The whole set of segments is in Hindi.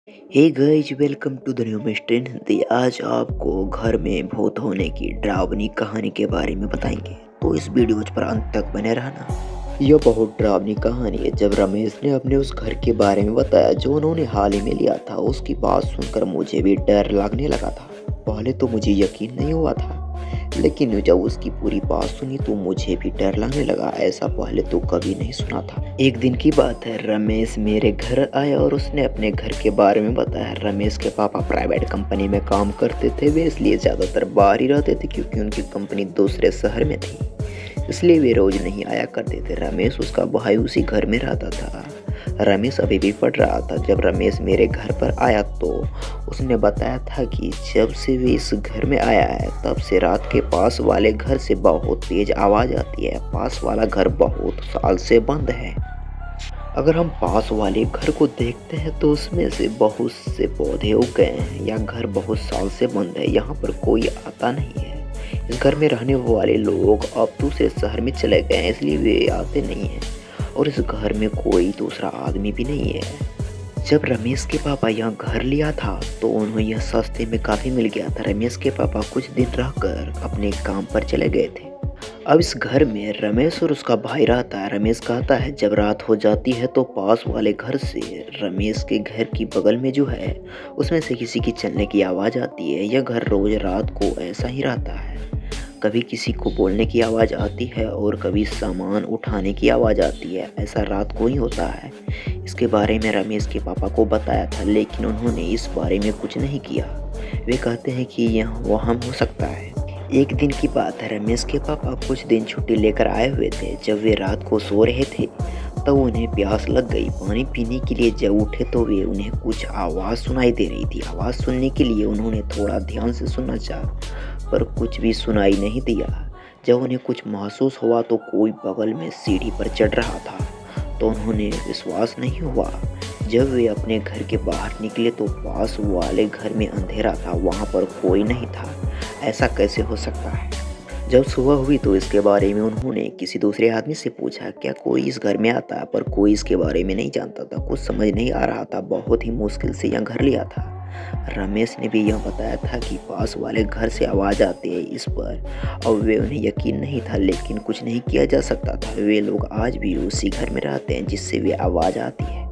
Hey guys, welcome to the new mister in Hindi. आज आपको घर में भूत होने की डरावनी कहानी के बारे में बताएंगे, तो इस वीडियो पर अंत तक बने रहना। यह बहुत डरावनी कहानी है। जब रमेश ने अपने उस घर के बारे में बताया जो उन्होंने हाल ही में लिया था, उसकी बात सुनकर मुझे भी डर लगने लगा था। पहले तो मुझे यकीन नहीं हुआ था, लेकिन जब उसकी पूरी बात सुनी तो मुझे भी डर लगने लगा। ऐसा पहले तो कभी नहीं सुना था। एक दिन की बात है, रमेश मेरे घर आया और उसने अपने घर के बारे में बताया। रमेश के पापा प्राइवेट कंपनी में काम करते थे। वे इसलिए ज़्यादातर बाहर ही रहते थे क्योंकि उनकी कंपनी दूसरे शहर में थी, इसलिए वे रोज़ नहीं आया करते थे। रमेश, उसका भाई, उसी घर में रहता था। रमेश अभी भी पढ़ रहा था। जब रमेश मेरे घर पर आया तो उसने बताया था कि जब से वे इस घर में आया है तब से रात के पास वाले घर से बहुत तेज आवाज़ आती है। पास वाला घर बहुत साल से बंद है। अगर हम पास वाले घर को देखते हैं तो उसमें से बहुत से पौधे उग गए हैं। यह घर बहुत साल से बंद है, यहाँ पर कोई आता नहीं है। इस घर में रहने वाले लोग अब दूसरे शहर में चले गए हैं, इसलिए वे आते नहीं हैं और इस घर में कोई दूसरा आदमी भी नहीं है। जब रमेश के पापा यहाँ घर लिया था तो उन्हें यह सस्ते में काफ़ी मिल गया था। रमेश के पापा कुछ दिन रहकर अपने काम पर चले गए थे। अब इस घर में रमेश और उसका भाई रहता है। रमेश कहता है जब रात हो जाती है तो पास वाले घर से रमेश के घर की बगल में जो है उसमें से किसी की चलने की आवाज़ आती है। यह घर रोज रात को ऐसा ही रहता है। कभी किसी को बोलने की आवाज़ आती है और कभी सामान उठाने की आवाज़ आती है। ऐसा रात को ही होता है। इसके बारे में रमेश के पापा को बताया था, लेकिन उन्होंने इस बारे में कुछ नहीं किया। वे कहते हैं कि यह वहम हो सकता है। एक दिन की बात है, रमेश के पापा कुछ दिन छुट्टी लेकर आए हुए थे। जब वे रात को सो रहे थे तब उन्हें प्यास लग गई। पानी पीने के लिए जब उठे तो वे उन्हें कुछ आवाज़ सुनाई दे रही थी। आवाज़ सुनने के लिए उन्होंने थोड़ा ध्यान से सुनना चाहा, पर कुछ भी सुनाई नहीं दिया। जब उन्हें कुछ महसूस हुआ तो कोई बगल में सीढ़ी पर चढ़ रहा था, तो उन्होंने विश्वास नहीं हुआ। जब वे अपने घर के बाहर निकले तो पास वाले घर में अंधेरा था, वहाँ पर कोई नहीं था। ऐसा कैसे हो सकता है? जब सुबह हुई तो इसके बारे में उन्होंने किसी दूसरे आदमी से पूछा, क्या कोई इस घर में आता है? पर कोई इसके बारे में नहीं जानता था। कुछ समझ नहीं आ रहा था। बहुत ही मुश्किल से यह घर लिया था। रमेश ने भी यह बताया था कि पास वाले घर से आवाज़ आती है। इस पर अब वे उन्हें यकीन नहीं था, लेकिन कुछ नहीं किया जा सकता था। वे लोग आज भी उसी घर में रहते हैं जिससे वे आवाज़ आती है।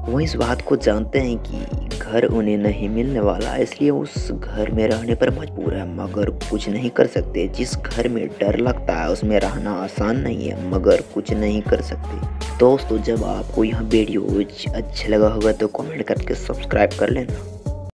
वो इस बात को जानते हैं कि घर उन्हें नहीं मिलने वाला, इसलिए उस घर में रहने पर मजबूर है, मगर कुछ नहीं कर सकते। जिस घर में डर लगता है उसमें रहना आसान नहीं है, मगर कुछ नहीं कर सकते। दोस्तों, जब आपको यह वीडियो अच्छा लगा होगा तो कमेंट करके सब्सक्राइब कर लेना।